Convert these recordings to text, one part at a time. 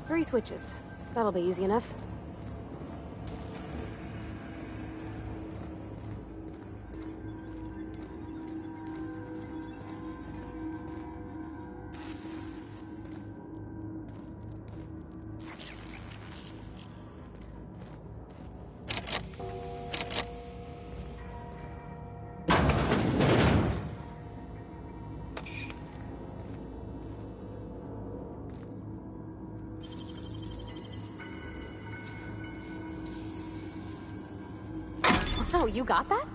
3 switches. That'll be easy enough. Oh, you got that?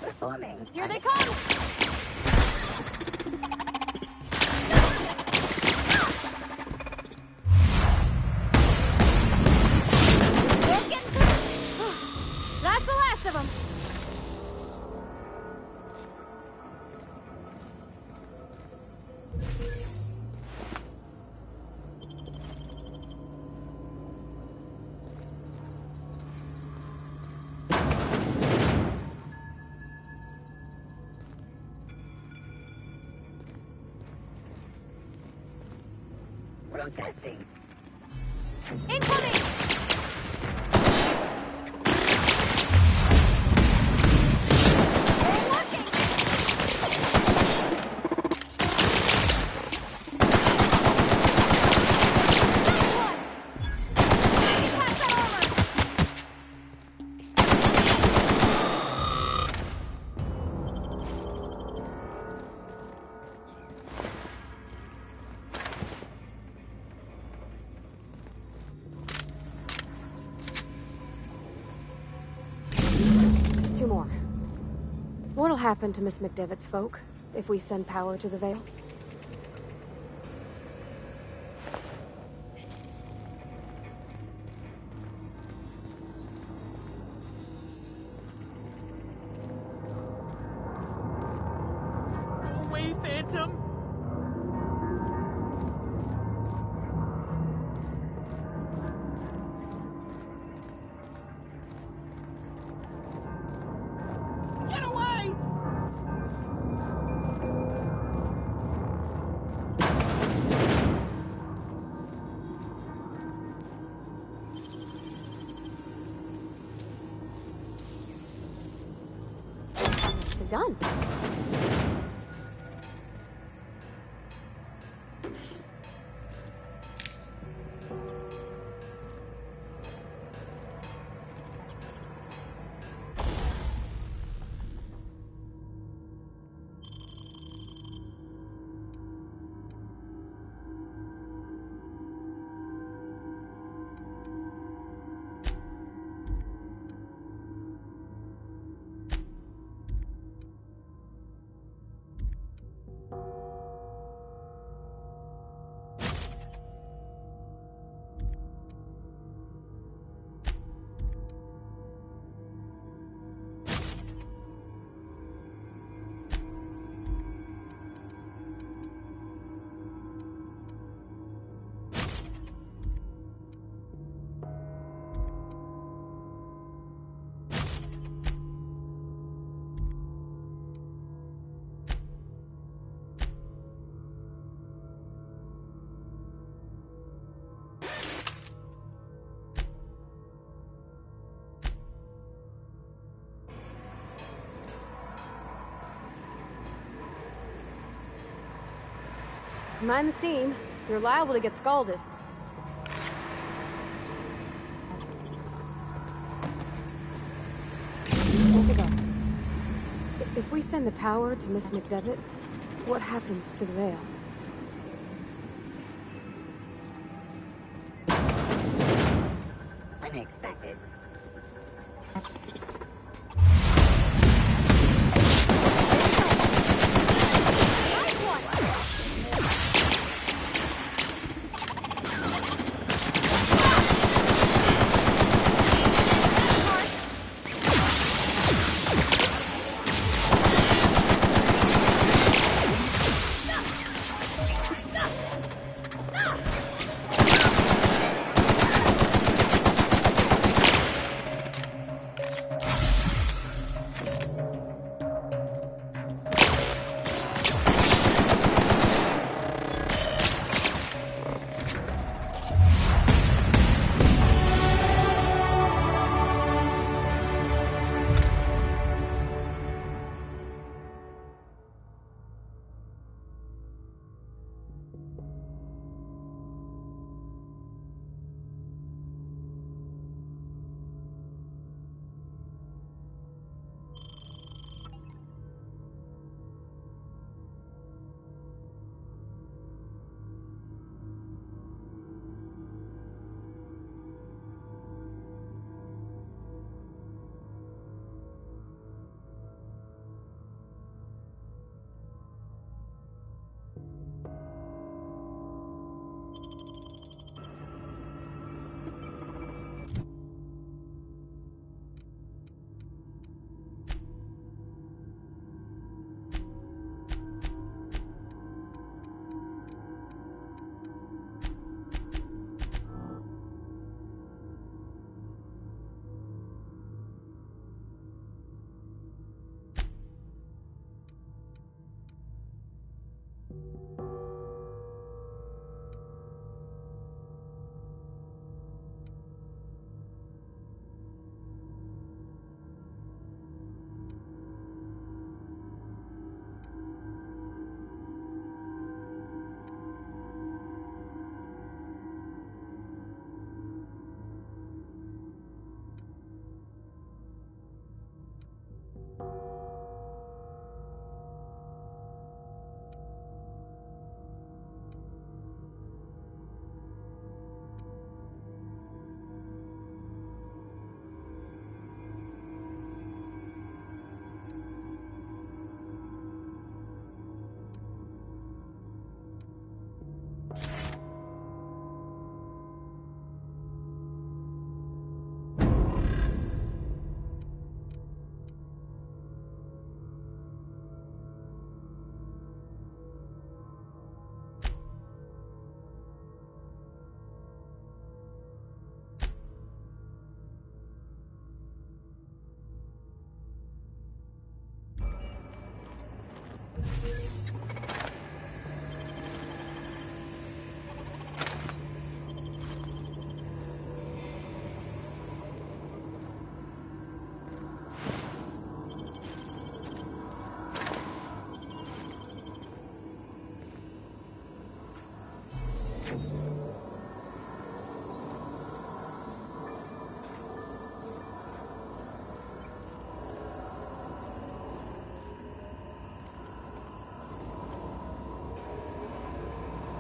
Performing. Here they come! That's the last of them! Processing. Incoming! They're working! Pass that armor! Just 2 more. What'll happen to Miss McDevitt's folk if we send power to the Vale? Go away, Phantom! Get away! Nicely done. Mind the steam. You're liable to get scalded. Where'd it go? If we send the power to Miss McDevitt, what happens to the veil? Unexpected.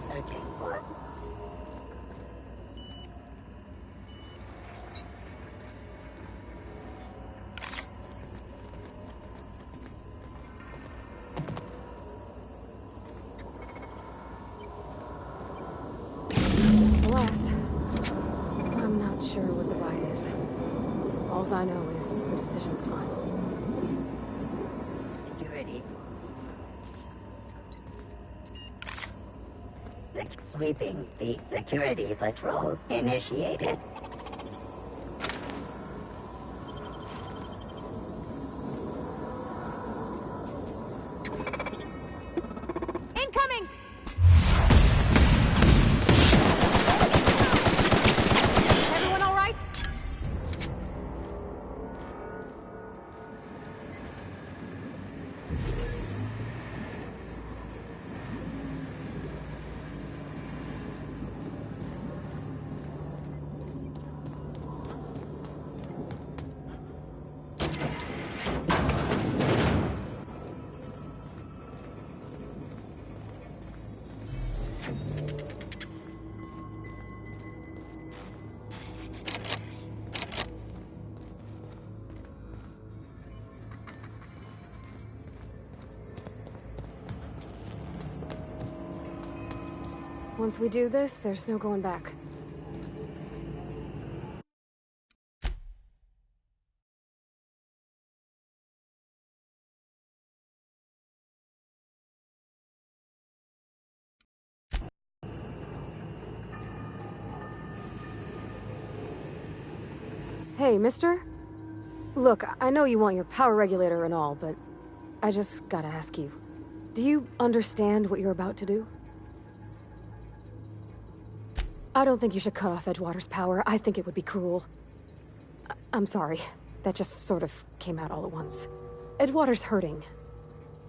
Searching for. Celeste. I'm not sure what the ride is. Alls I know is the decision's final. Security. Sweeping the security patrol initiated. Incoming! Everyone all right? Once we do this, there's no going back. Hey, mister? Look, I know you want your power regulator and all, but I just gotta ask you. Do you understand what you're about to do? I don't think you should cut off Edgewater's power. I think it would be cruel. I'm sorry. That just sort of came out all at once. Edgewater's hurting.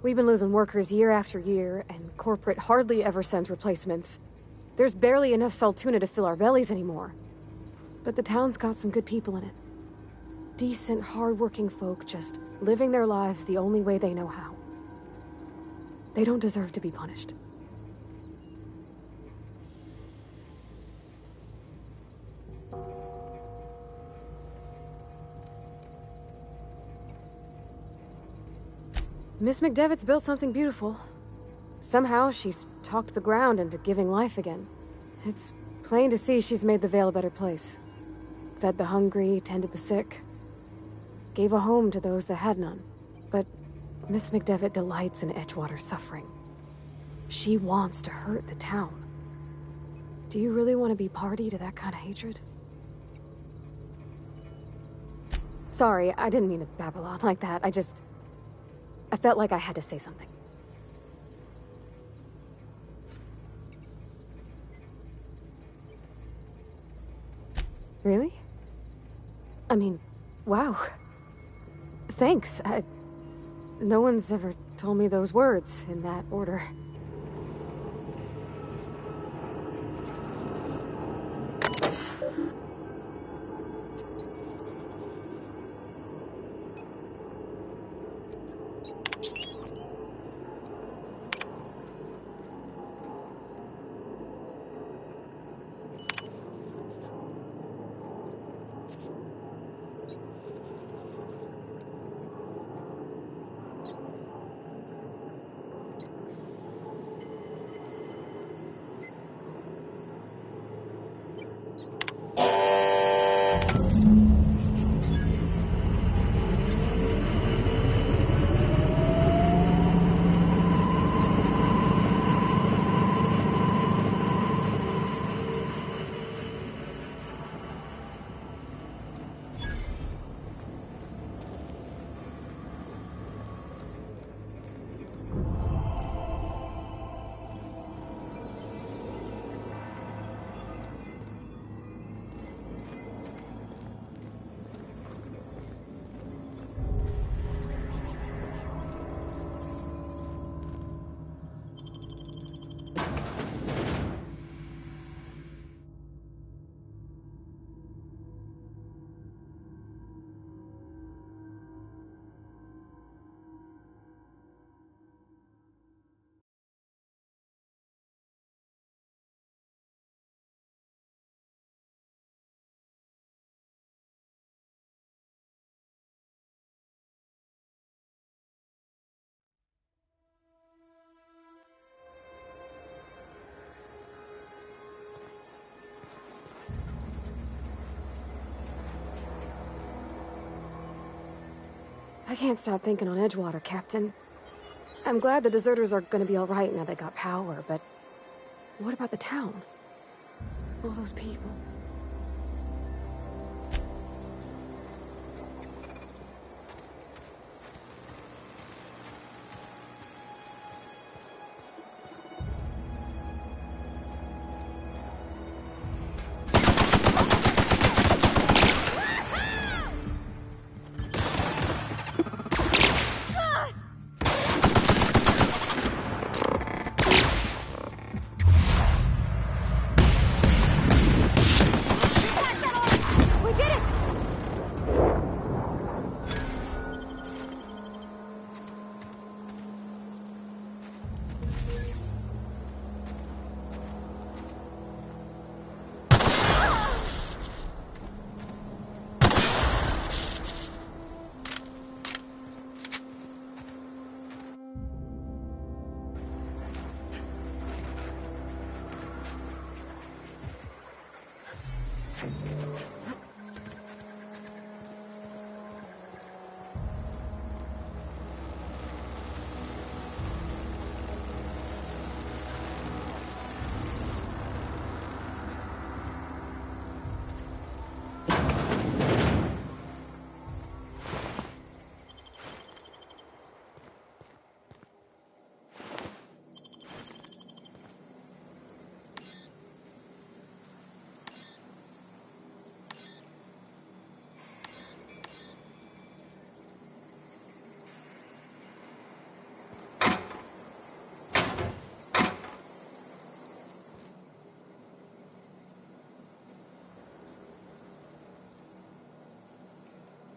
We've been losing workers year after year, and corporate hardly ever sends replacements. There's barely enough Saltuna to fill our bellies anymore. But the town's got some good people in it. Decent, hard-working folk just living their lives the only way they know how. They don't deserve to be punished. Miss McDevitt's built something beautiful. Somehow, she's talked the ground into giving life again. It's plain to see she's made the Vale a better place. Fed the hungry, tended the sick. Gave a home to those that had none. But Miss McDevitt delights in Edgewater's suffering. She wants to hurt the town. Do you really want to be party to that kind of hatred? Sorry, I didn't mean to babble on like that. I felt like I had to say something. Really? I mean, wow. Thanks. No one's ever told me those words in that order. I can't stop thinking on Edgewater, Captain. I'm glad the deserters are gonna be alright now they got power, but what about the town? All those people.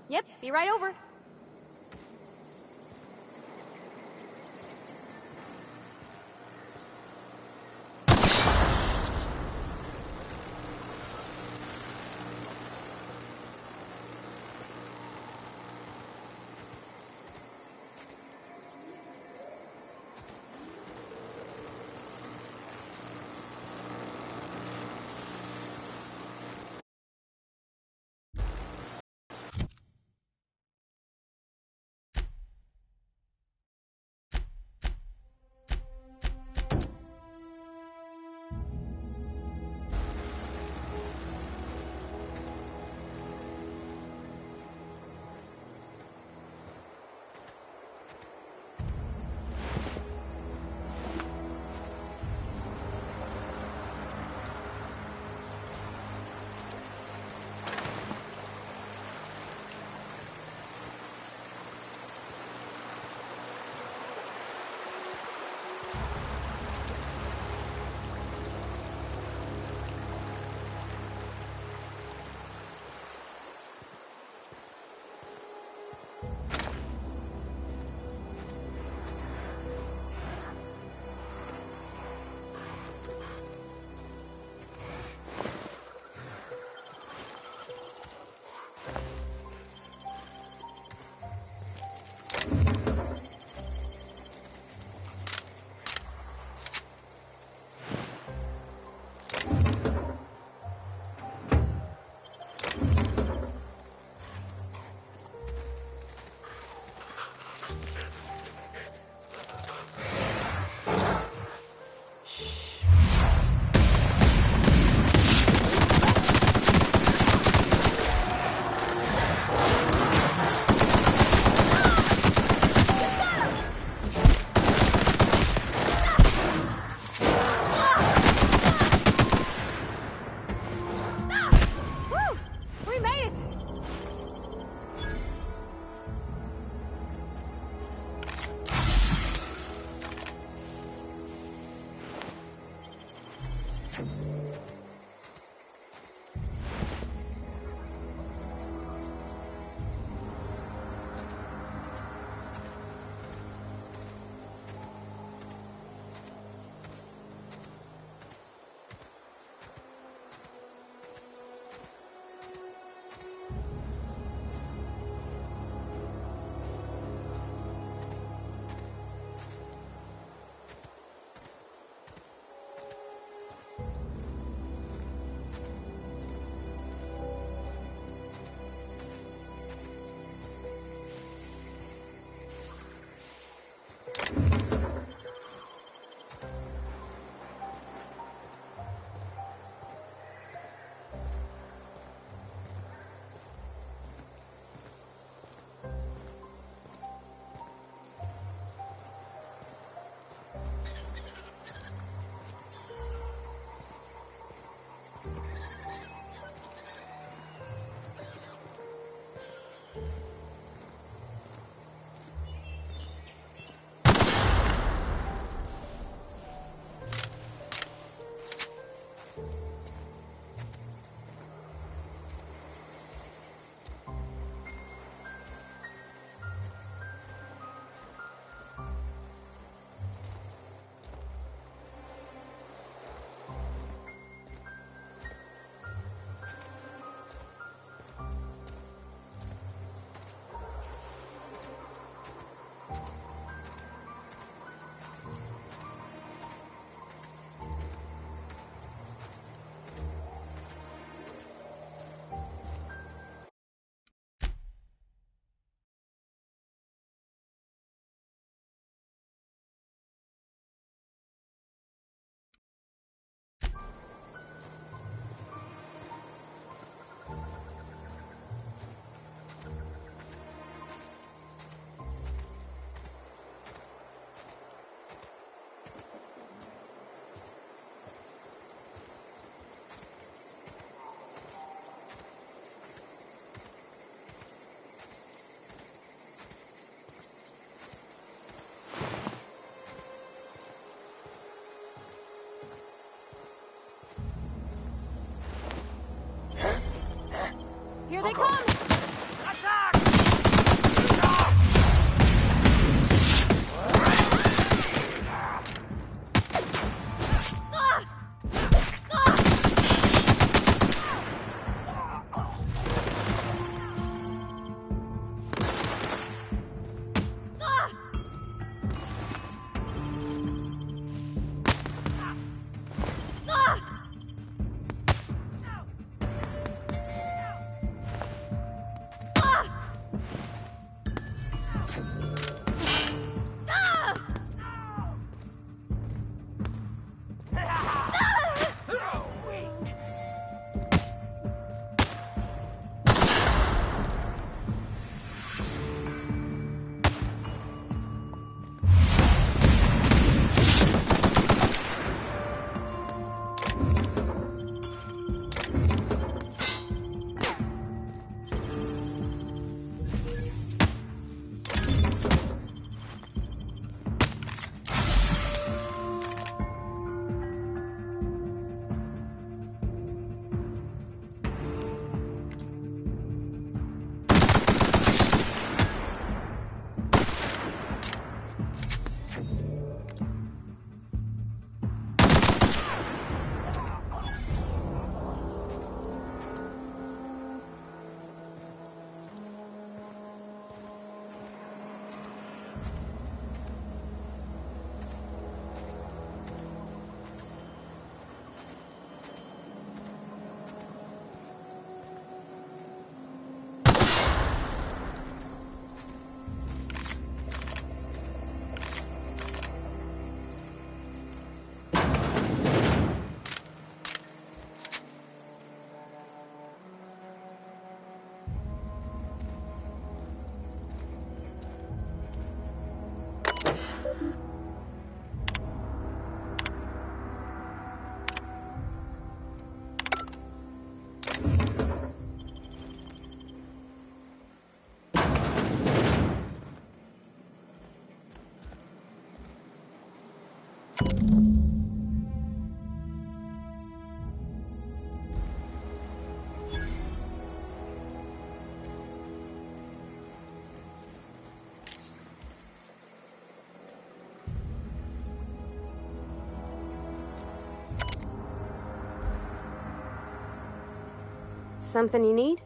Yep, be right over. Here they come! Something you need?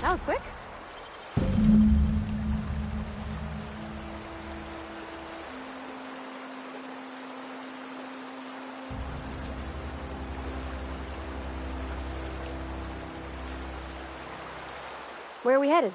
That was quick. Where are we headed?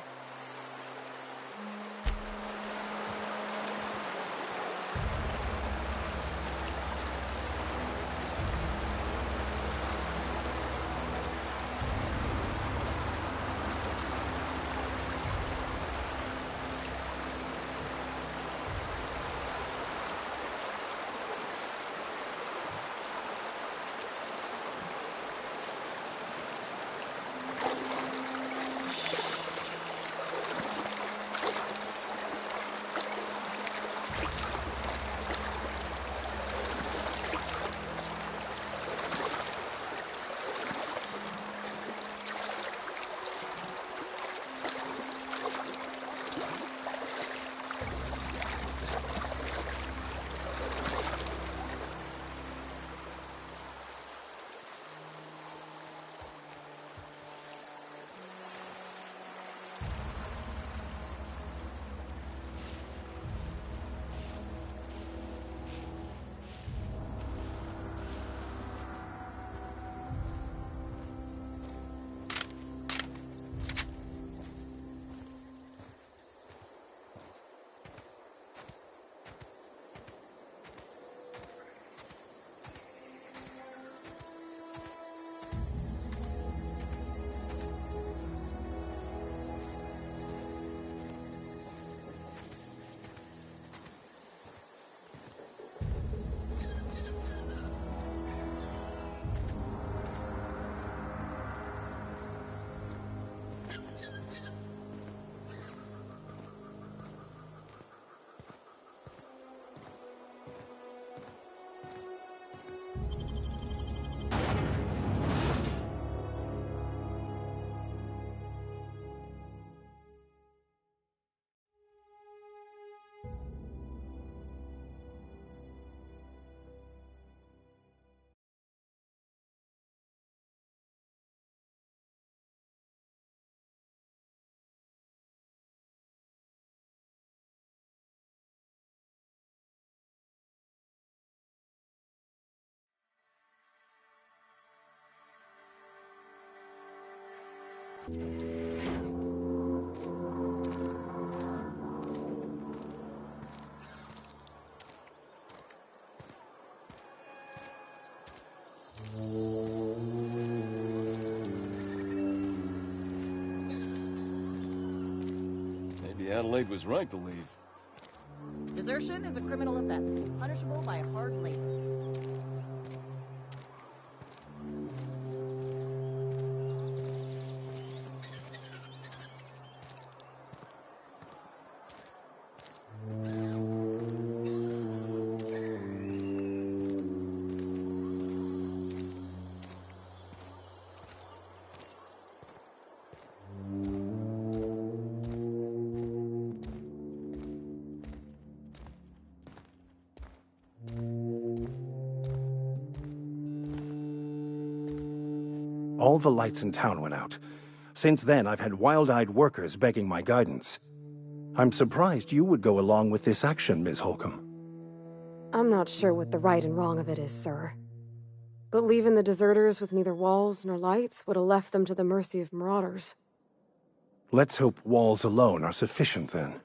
Maybe Adelaide was right to leave. Desertion is a criminal offense, punishable by hard labor. All the lights in town went out. Since then, I've had wild-eyed workers begging my guidance. I'm surprised you would go along with this action, Ms. Holcomb. I'm not sure what the right and wrong of it is, sir. But leaving the deserters with neither walls nor lights would have left them to the mercy of marauders. Let's hope walls alone are sufficient, then.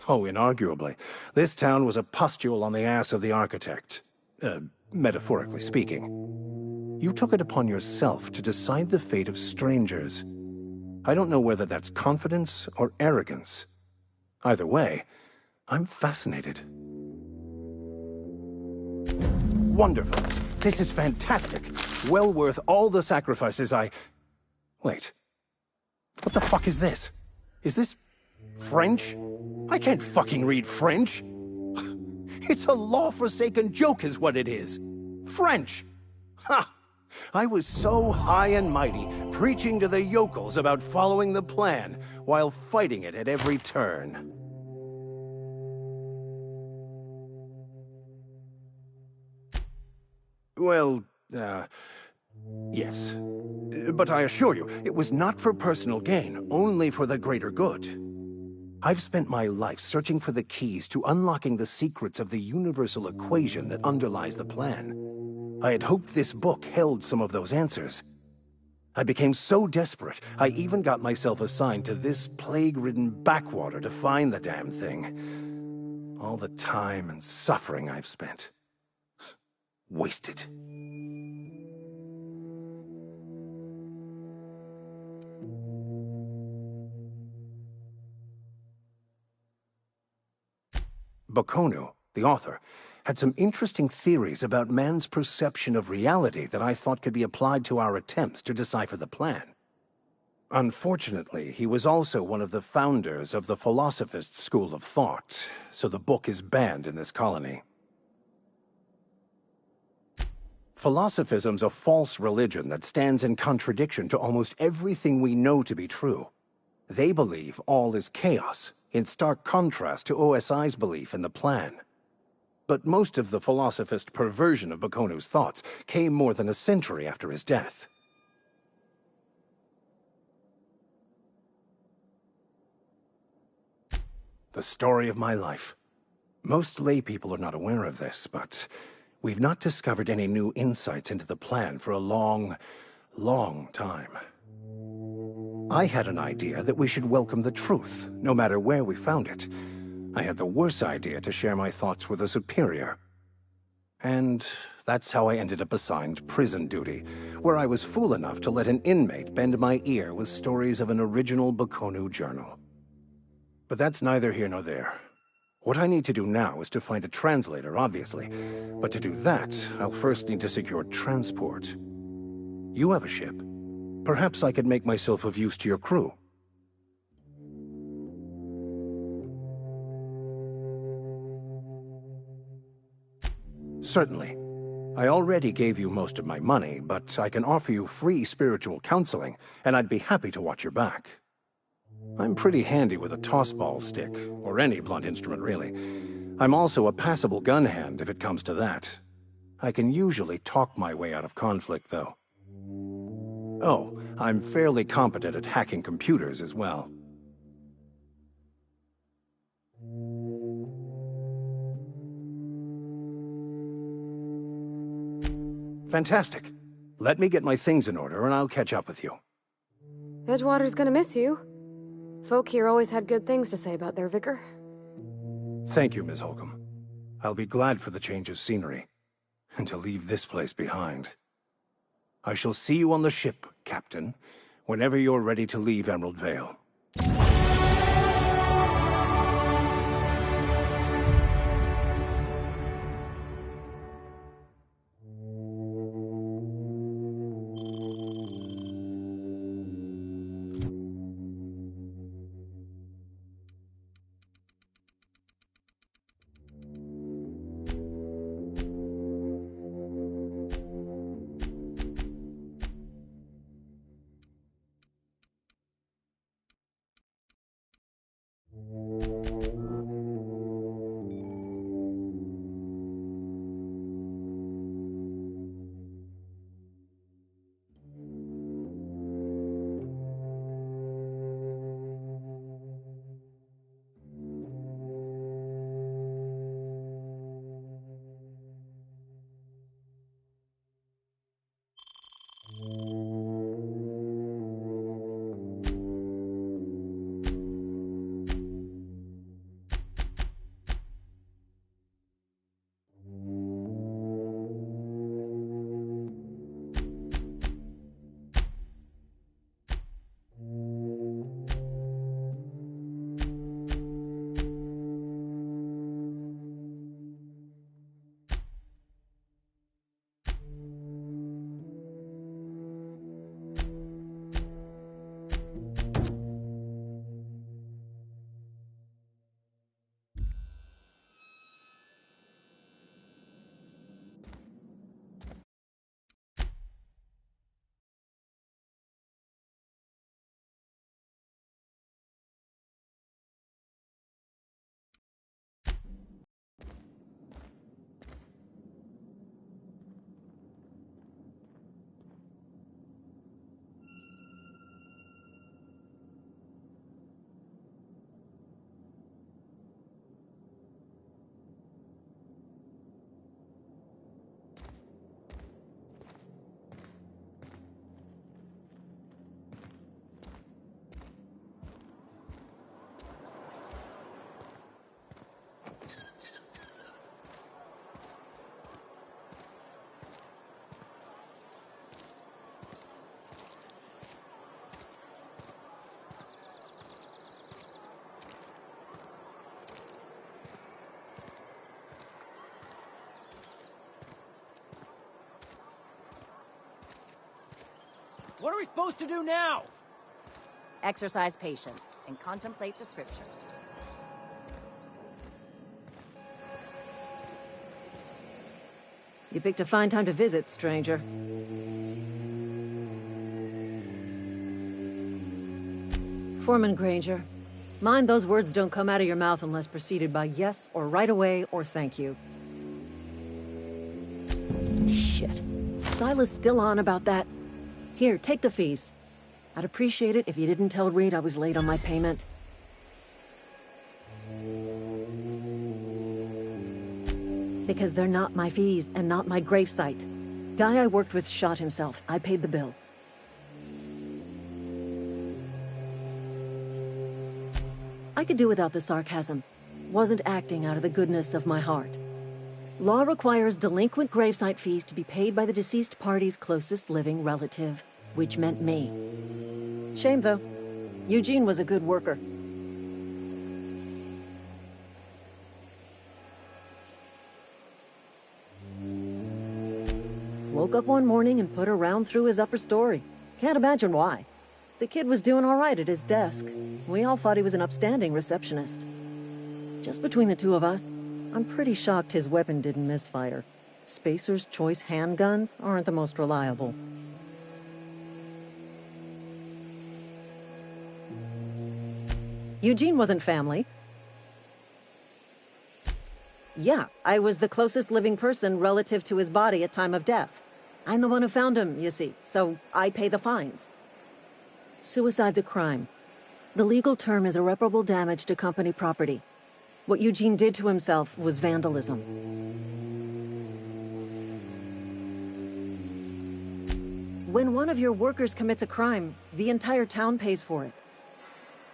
Oh, inarguably. This town was a pustule on the ass of the architect. Metaphorically speaking. You took it upon yourself to decide the fate of strangers. I don't know whether that's confidence or arrogance. Either way, I'm fascinated. Wonderful. This is fantastic. Well worth all the sacrifices Wait. What the fuck is this? Is this French? I can't fucking read French. It's a law-forsaken joke is what it is. French! Ha! I was so high and mighty, preaching to the yokels about following the plan, while fighting it at every turn. Well, Yes. But I assure you, it was not for personal gain, only for the greater good. I've spent my life searching for the keys to unlocking the secrets of the universal equation that underlies the plan. I had hoped this book held some of those answers. I became so desperate, I even got myself assigned to this plague-ridden backwater to find the damn thing. All the time and suffering I've spent. Wasted. Bokonu, the author, had some interesting theories about man's perception of reality that I thought could be applied to our attempts to decipher the plan. Unfortunately, he was also one of the founders of the Philosophist school of thought, so the book is banned in this colony. Philosophism's a false religion that stands in contradiction to almost everything we know to be true. They believe all is chaos, in stark contrast to OSI's belief in the plan. But most of the Philosophist perversion of Bokonu's thoughts came more than a century after his death. The story of my life. Most laypeople are not aware of this, but we've not discovered any new insights into the plan for a long, long time. I had an idea that we should welcome the truth, no matter where we found it. I had the worse idea to share my thoughts with a superior. And that's how I ended up assigned prison duty, where I was fool enough to let an inmate bend my ear with stories of an original Bokonu journal. But that's neither here nor there. What I need to do now is to find a translator, obviously. But to do that, I'll first need to secure transport. You have a ship. Perhaps I could make myself of use to your crew. Certainly. I already gave you most of my money, but I can offer you free spiritual counseling, and I'd be happy to watch your back. I'm pretty handy with a tossball stick, or any blunt instrument, really. I'm also a passable gun hand, if it comes to that. I can usually talk my way out of conflict, though. Oh, I'm fairly competent at hacking computers as well. Fantastic. Let me get my things in order and I'll catch up with you. Edgewater's gonna miss you. Folk here always had good things to say about their vicar. Thank you, Ms. Holcomb. I'll be glad for the change of scenery, and to leave this place behind. I shall see you on the ship, Captain, whenever you're ready to leave Emerald Vale. What are we supposed to do now? Exercise patience and contemplate the scriptures. You picked a fine time to visit, stranger. Foreman Granger, mind those words don't come out of your mouth unless preceded by yes or right away or thank you. Shit. Silas still on about that? Here, take the fees. I'd appreciate it if you didn't tell Reed I was late on my payment. Because they're not my fees and not my gravesite. Guy I worked with shot himself. I paid the bill. I could do without the sarcasm. Wasn't acting out of the goodness of my heart. Law requires delinquent gravesite fees to be paid by the deceased party's closest living relative, which meant me. Shame, though. Eugene was a good worker. Woke up one morning and put a round through his upper story. Can't imagine why. The kid was doing all right at his desk. We all thought he was an upstanding receptionist. Just between the two of us, I'm pretty shocked his weapon didn't misfire. Spacer's Choice handguns aren't the most reliable. Eugene wasn't family. Yeah, I was the closest living person relative to his body at time of death. I'm the one who found him, you see, so I pay the fines. Suicide's a crime. The legal term is irreparable damage to company property. What Eugene did to himself was vandalism. When one of your workers commits a crime, the entire town pays for it.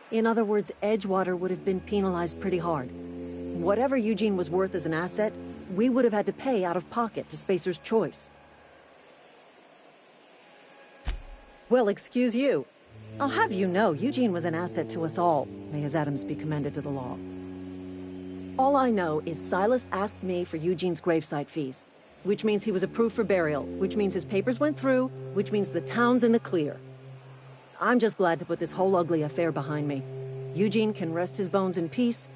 In other words, Edgewater would have been penalized pretty hard. Whatever Eugene was worth as an asset, we would have had to pay out of pocket to Spacer's Choice. Well, excuse you. I'll have you know, Eugene was an asset to us all. May his atoms be commended to the law. All I know is Silas asked me for Eugene's gravesite fees, which means he was approved for burial, which means his papers went through, which means the town's in the clear. I'm just glad to put this whole ugly affair behind me. Eugene can rest his bones in peace,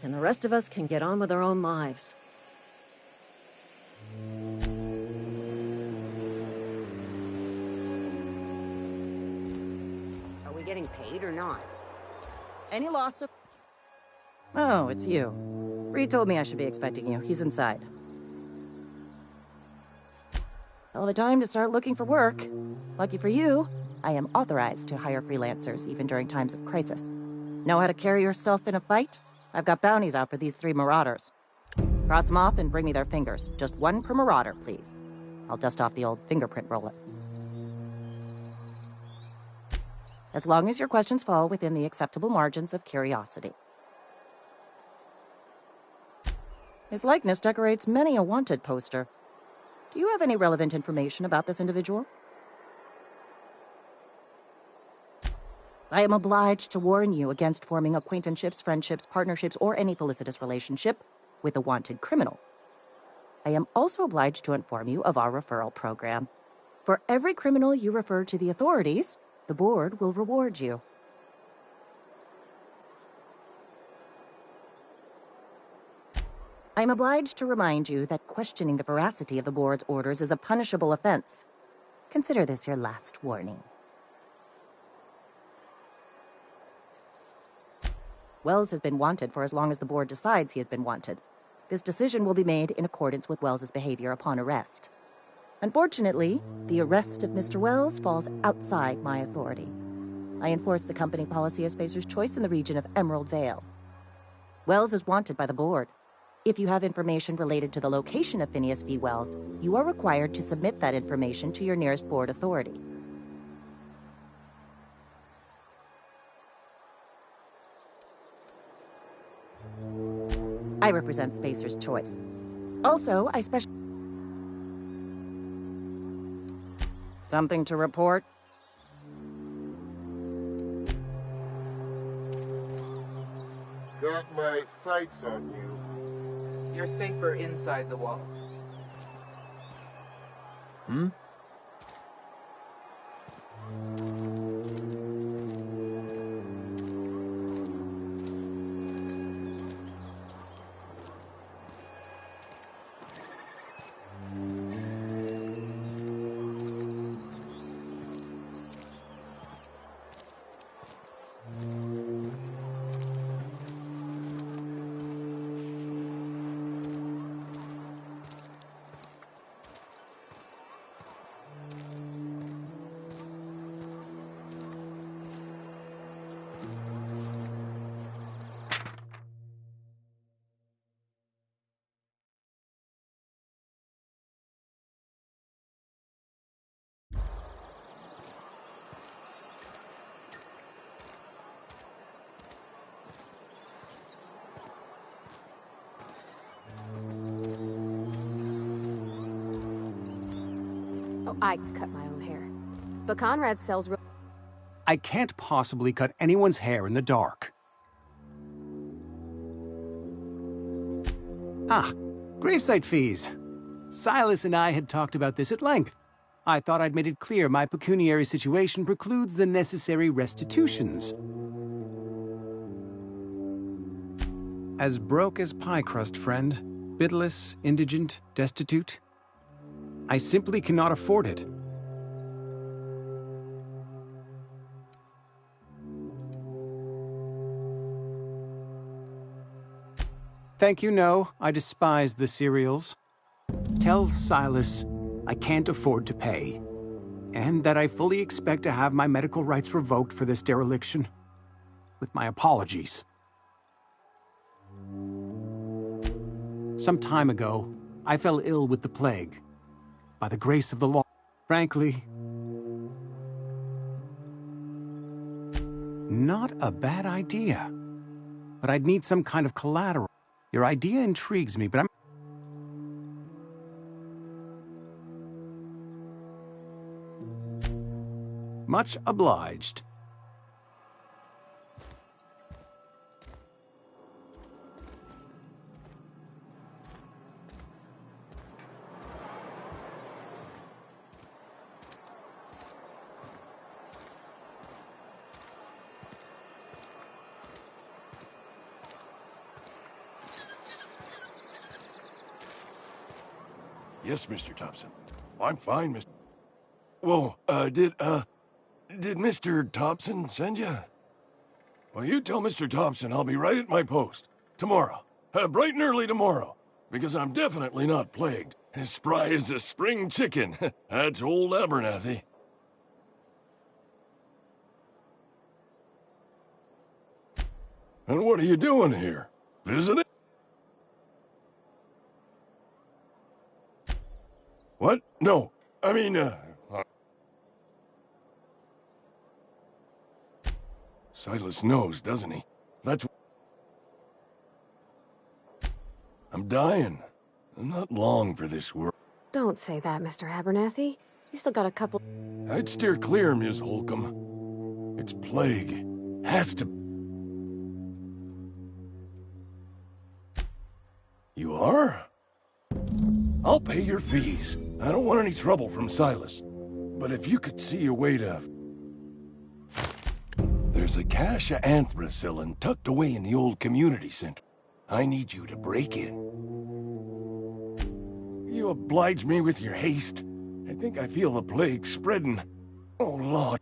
and the rest of us can get on with our own lives. Are we getting paid or not? Any loss of... Oh, it's you. Reed told me I should be expecting you. He's inside. Hell of a time to start looking for work. Lucky for you, I am authorized to hire freelancers even during times of crisis. Know how to carry yourself in a fight? I've got bounties out for these 3 marauders. Cross them off and bring me their fingers. Just 1 per marauder, please. I'll dust off the old fingerprint roller. As long as your questions fall within the acceptable margins of curiosity. His likeness decorates many a wanted poster. Do you have any relevant information about this individual? I am obliged to warn you against forming acquaintanceships, friendships, partnerships, or any felicitous relationship with a wanted criminal. I am also obliged to inform you of our referral program. For every criminal you refer to the authorities, the board will reward you. I am obliged to remind you that questioning the veracity of the board's orders is a punishable offense. Consider this your last warning. Wells has been wanted for as long as the board decides he has been wanted. This decision will be made in accordance with Wells's behavior upon arrest. Unfortunately, the arrest of Mr. Wells falls outside my authority. I enforce the company policy of Spacer's Choice in the region of Emerald Vale. Wells is wanted by the board. If you have information related to the location of Phineas V. Wells, you are required to submit that information to your nearest board authority. I represent Spacer's Choice. Also, I Something to report? Got my sights on you. You're safer inside the walls. Oh, I cut my own hair. But Conrad sells real... I can't possibly cut anyone's hair in the dark. Ah, gravesite fees. Silas and I had talked about this at length. I thought I'd made it clear my pecuniary situation precludes the necessary restitutions. As broke as pie crust, friend. Bidless, indigent, destitute. I simply cannot afford it. Thank you, no. I despise the cereals. Tell Silas I can't afford to pay, and that I fully expect to have my medical rights revoked for this dereliction. With my apologies. Some time ago, I fell ill with the plague. By the grace of the law. Frankly, not a bad idea. But I'd need some kind of collateral. Your idea intrigues me, but I'm... Much obliged. Yes, Mr. Thompson. I'm fine, Mr. Whoa, did Mr. Thompson send you? Well, you tell Mr. Thompson I'll be right at my post. Tomorrow. Bright and early tomorrow. Because I'm definitely not plagued. As spry as a spring chicken. That's old Abernathy. And what are you doing here? Visiting? What? No. I mean, Silas knows, doesn't he? That's... I'm dying. I'm not long for this world. Don't say that, Mr. Abernathy. You still got a couple... I'd steer clear, Ms. Holcomb. It's plague. Has to... You are? I'll pay your fees. I don't want any trouble from Silas. But if you could see a way to... There's a cache of anthracillin tucked away in the old community center. I need you to break in. You oblige me with your haste. I think I feel the plague spreading. Oh, Lord.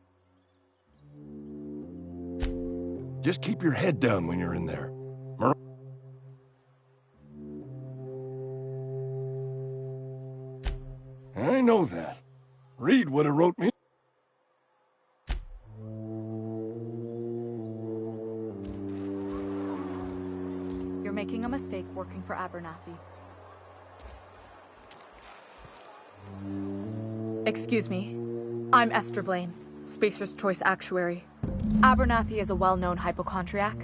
Just keep your head down when you're in there. I know that. Reed would have wrote me. You're making a mistake working for Abernathy. Excuse me. I'm Esther Blaine, Spacer's Choice Actuary. Abernathy is a well-known hypochondriac.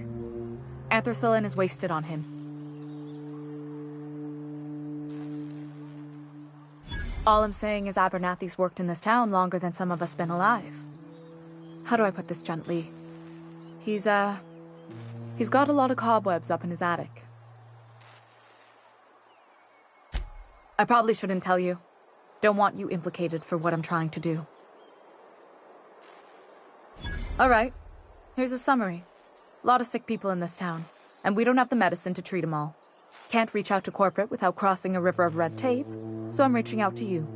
Anthracillin is wasted on him. All I'm saying is Abernathy's worked in this town longer than some of us been alive. How do I put this gently? He's got a lot of cobwebs up in his attic. I probably shouldn't tell you. Don't want you implicated for what I'm trying to do. All right. Here's a summary. A lot of sick people in this town, and we don't have the medicine to treat them all. Can't reach out to corporate without crossing a river of red tape, so I'm reaching out to you.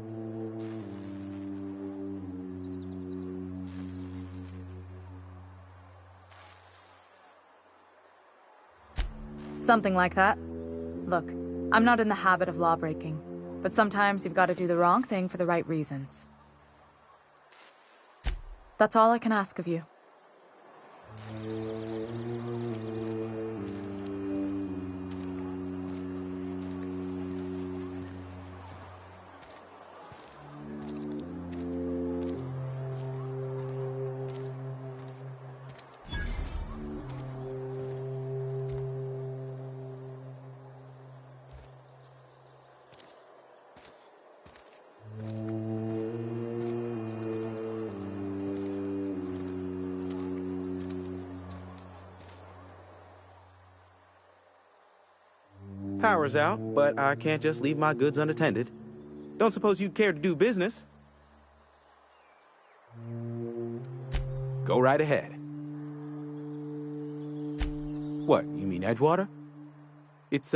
Something like that. Look, I'm not in the habit of law-breaking, but sometimes you've got to do the wrong thing for the right reasons. That's all I can ask of you. Power's out, but I can't just leave my goods unattended. Don't suppose you'd care to do business? Go right ahead. What, you mean Edgewater? It's,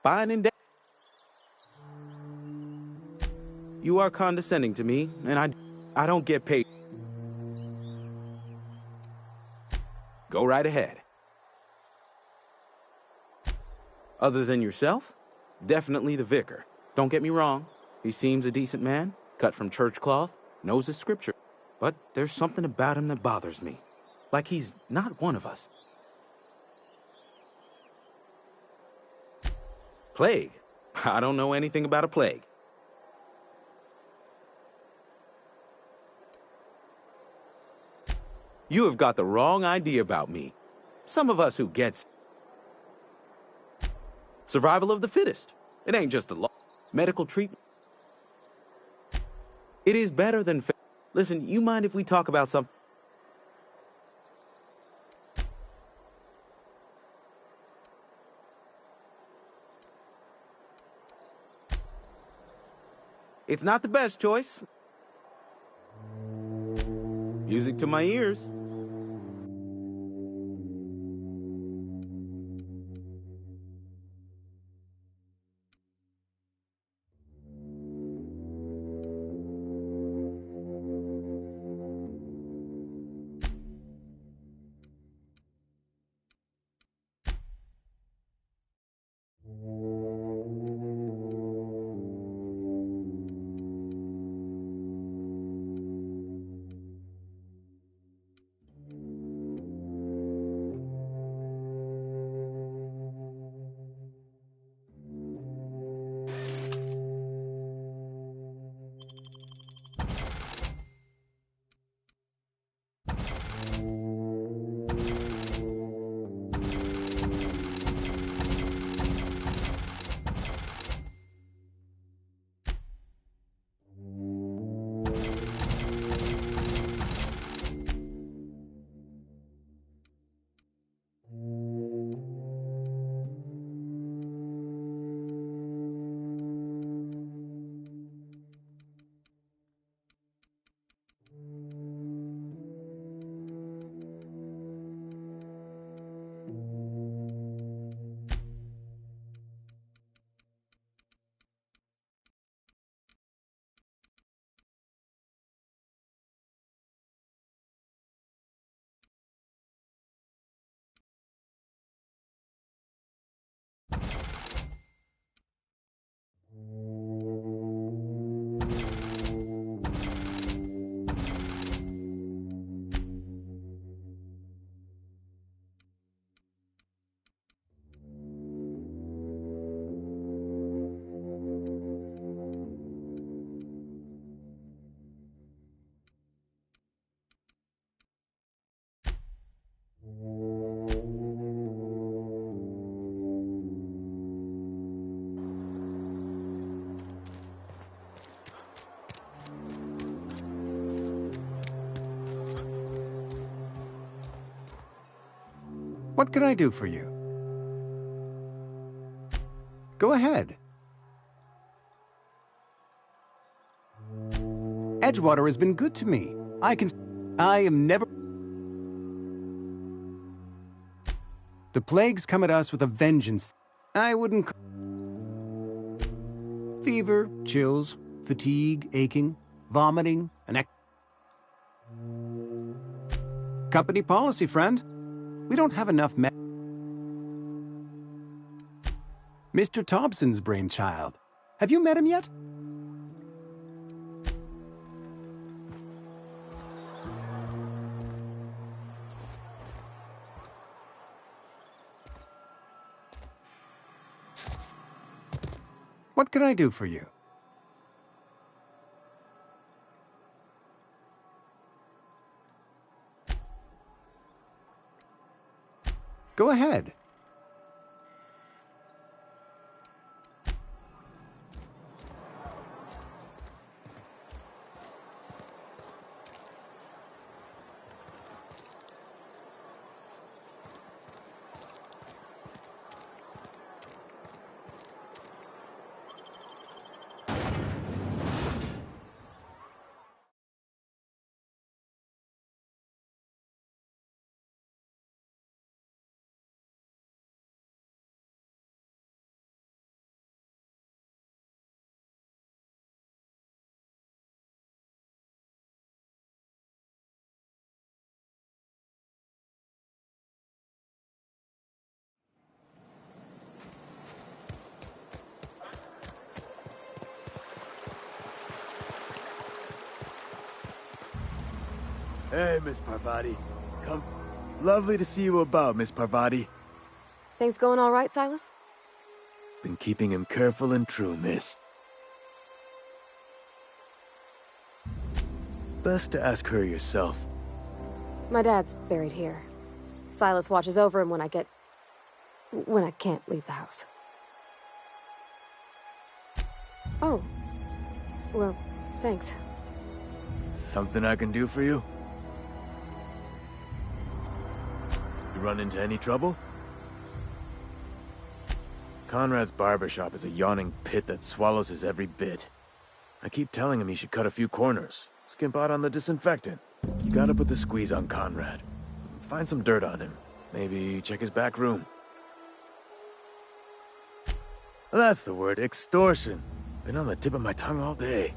fine and You are condescending to me, and I don't get paid. Go right ahead. Other than yourself? Definitely the vicar. Don't get me wrong. He seems a decent man, cut from church cloth, knows his scripture. But there's something about him that bothers me. Like he's not one of us. Plague? I don't know anything about a plague. You have got the wrong idea about me. Some of us who gets survival of the fittest. It ain't just a law. Medical treatment. It is better than listen, you mind if we talk about something? It's not the best choice. Music to my ears. What can I do for you? Go ahead. Edgewater has been good to me. I am never... The plague's come at us with a vengeance. I wouldn't... Fever, chills, fatigue, aching, vomiting, company policy, friend. We don't have enough Mr. Thompson's brainchild. Have you met him yet? What can I do for you? Go ahead. Hey, Miss Parvati. Come. Lovely to see you about, Miss Parvati. Things going all right, Silas? Been keeping him careful and true, miss. Best to ask her yourself. My dad's buried here. Silas watches over him when I can't leave the house. Oh. Well, thanks. Something I can do for you? You run into any trouble? Conrad's barbershop is a yawning pit that swallows his every bit. I keep telling him he should cut a few corners, skimp out on the disinfectant. You gotta put the squeeze on Conrad. Find some dirt on him. Maybe check his back room. That's the word, extortion. Been on the tip of my tongue all day.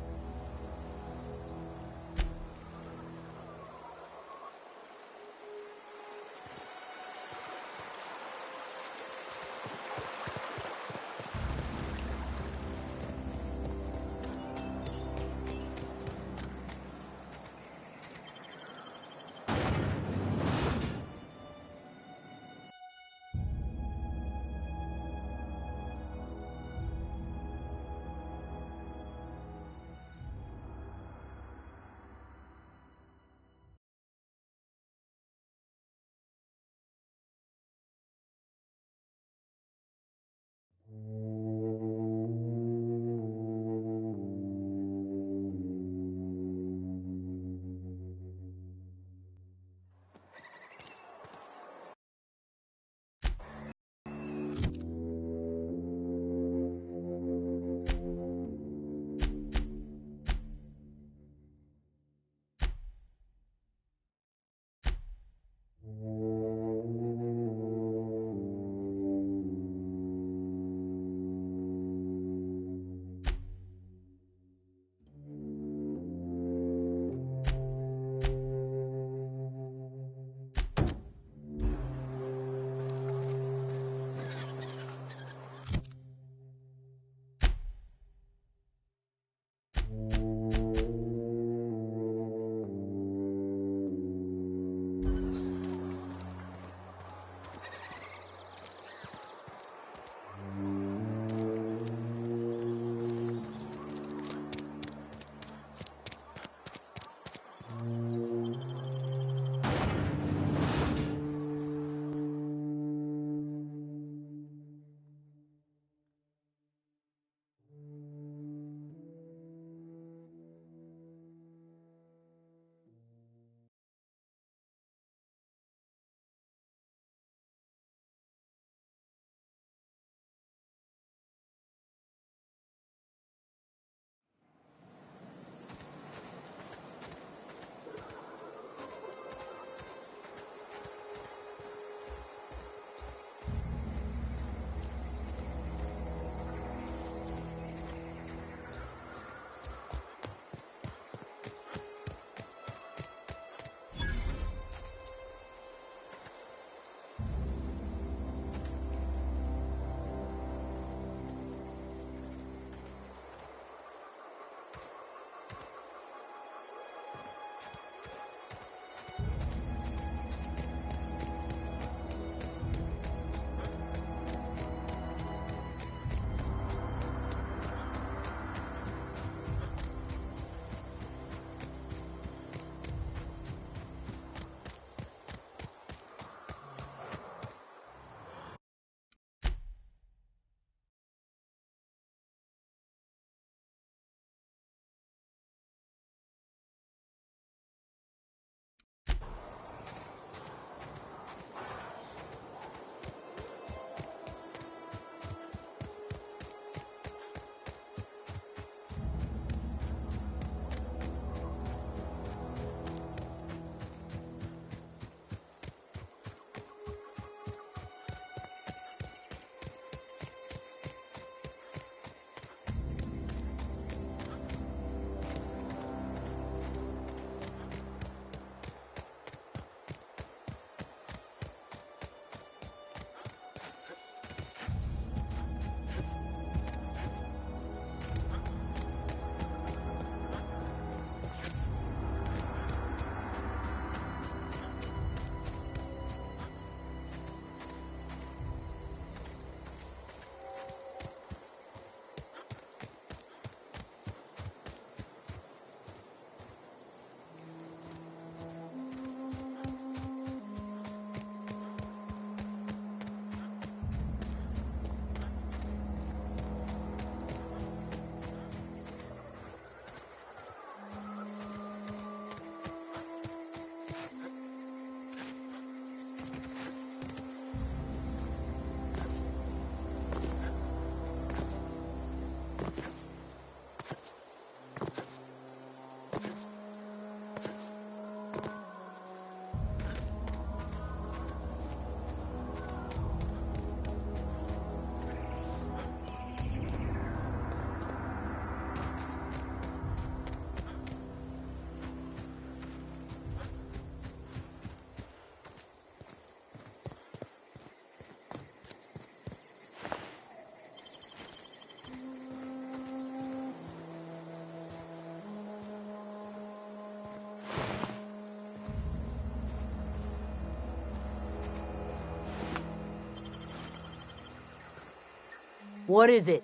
What is it?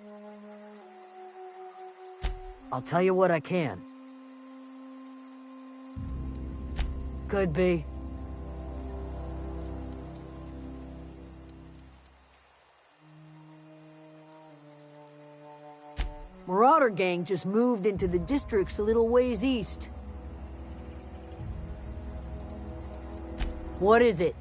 I'll tell you what I can. Could be. Marauder gang just moved into the districts a little ways east. What is it?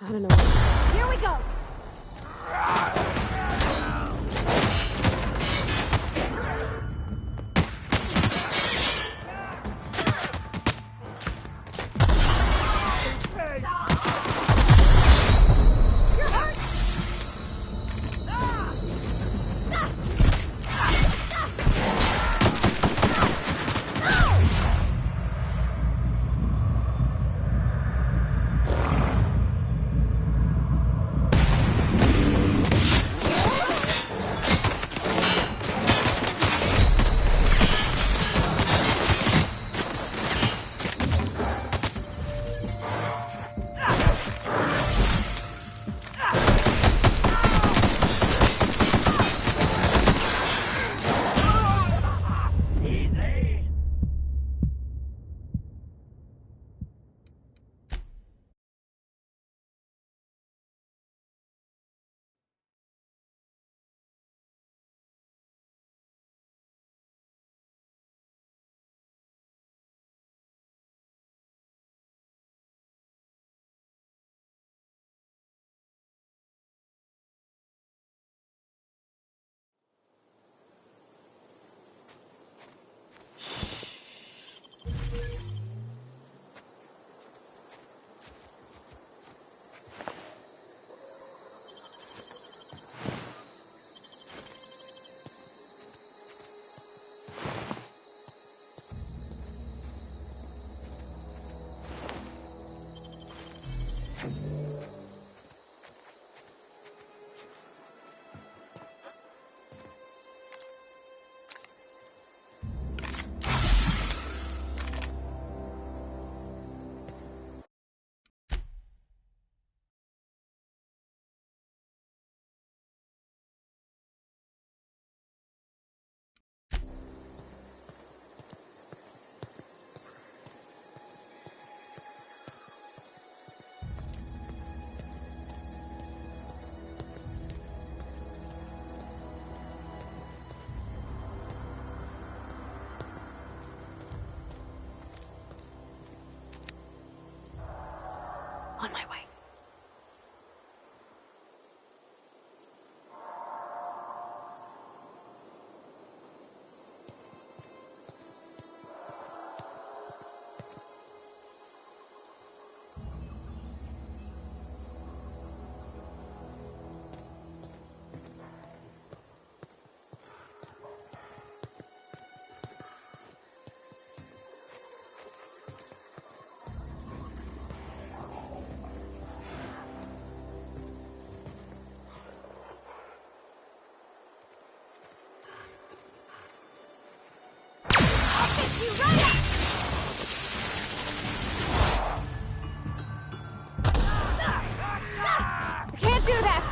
I don't know. Here we go! I can't do that!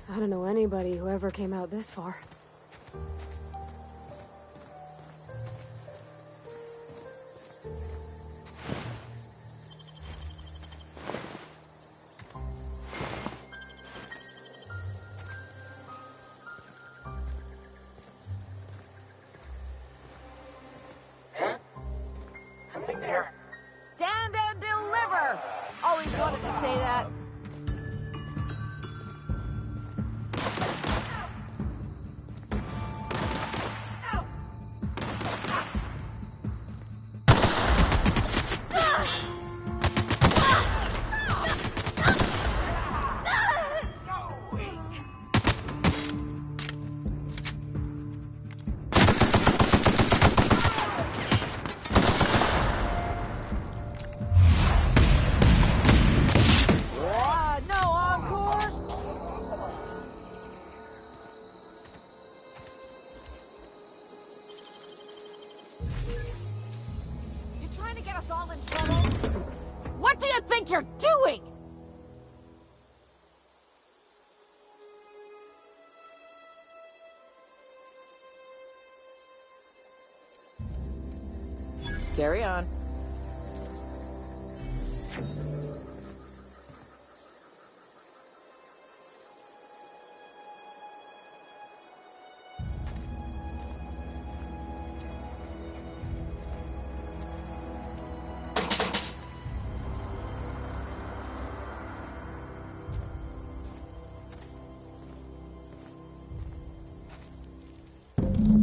I don't know anybody who ever came out this far. Something there. Stand and deliver! Always wanted to say that. What do you think you're doing? Carry on.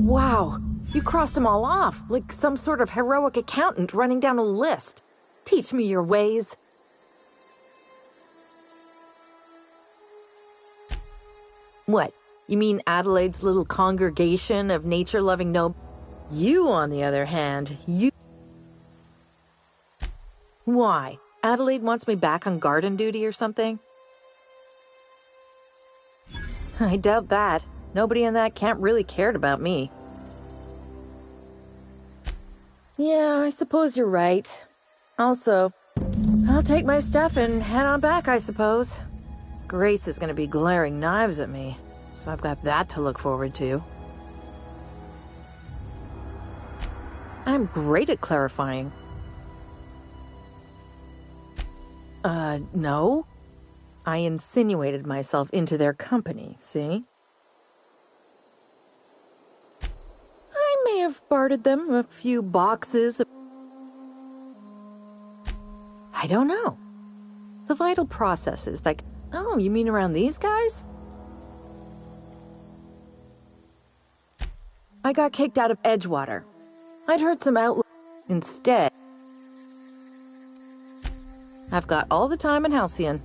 Wow, you crossed them all off, like some sort of heroic accountant running down a list. Teach me your ways. What? You mean Adelaide's little congregation of nature-loving You, on the other hand, Why? Adelaide wants me back on garden duty or something? I doubt that. Nobody in that camp really cared about me. Yeah, I suppose you're right. Also, I'll take my stuff and head on back, I suppose. Grace is gonna be glaring knives at me, so I've got that to look forward to. I'm great at clarifying. No. I insinuated myself into their company, see? I may have bartered them a few boxes of... I don't know. The vital processes, like, oh, you mean around these guys? I got kicked out of Edgewater. I'd heard some outlaws instead. I've got all the time in Halcyon.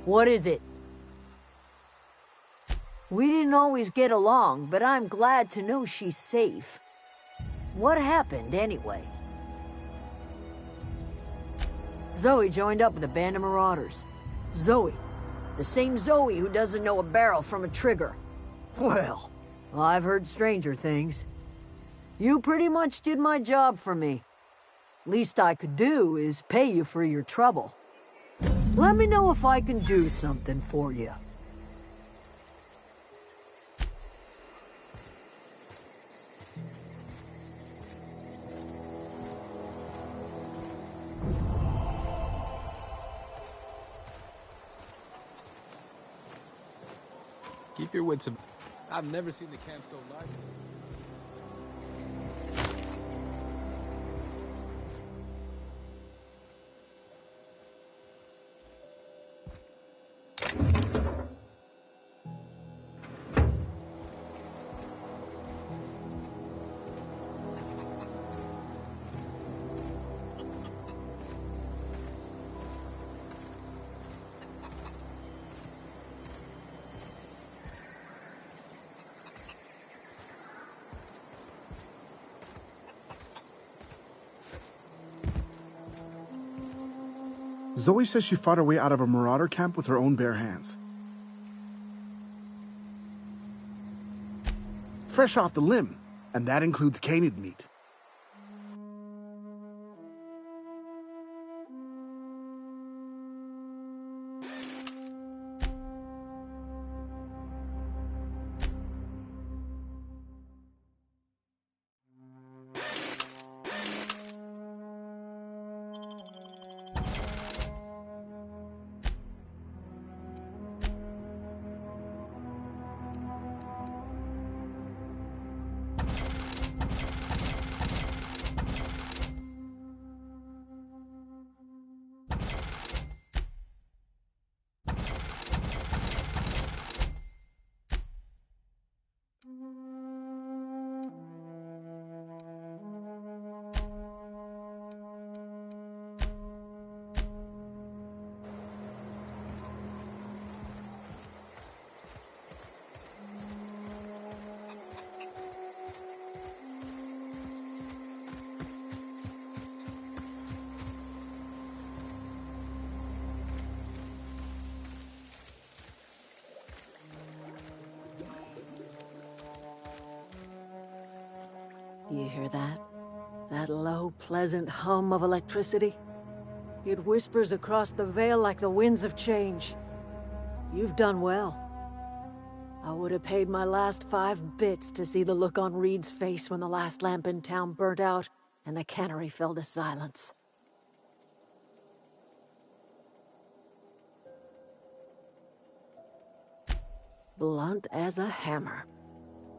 What is it? We didn't always get along, but I'm glad to know she's safe. What happened, anyway? Zoe joined up with a band of marauders. Zoe. The same Zoe who doesn't know a barrel from a trigger. Well, I've heard stranger things. You pretty much did my job for me. Least I could do is pay you for your trouble. Let me know if I can do something for you. Keep your wits about. I've never seen the camp so lively. Zoe says she fought her way out of a marauder camp with her own bare hands. Fresh off the limb, and that includes canid meat. You hear that? That low, pleasant hum of electricity? It whispers across the Vale like the winds of change. You've done well. I would have paid my last 5 bits to see the look on Reed's face when the last lamp in town burnt out and the cannery fell to silence. Blunt as a hammer.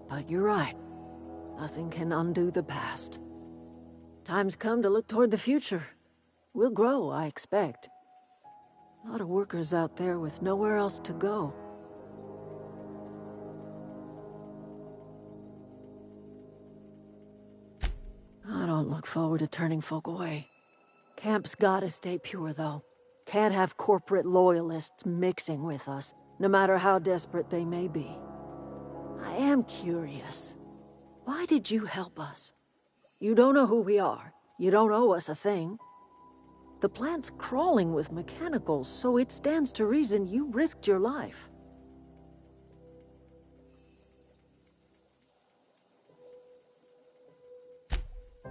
But you're right. Nothing can undo the past. Time's come to look toward the future. We'll grow, I expect. A lot of workers out there with nowhere else to go. I don't look forward to turning folk away. Camp's gotta stay pure, though. Can't have corporate loyalists mixing with us, no matter how desperate they may be. I am curious. Why did you help us? You don't know who we are. You don't owe us a thing. The plant's crawling with mechanicals, so it stands to reason you risked your life.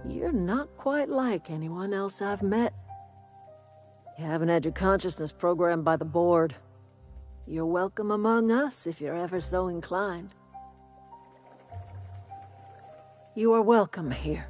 You're not quite like anyone else I've met. You haven't had your consciousness programmed by the board. You're welcome among us if you're ever so inclined. You are welcome here.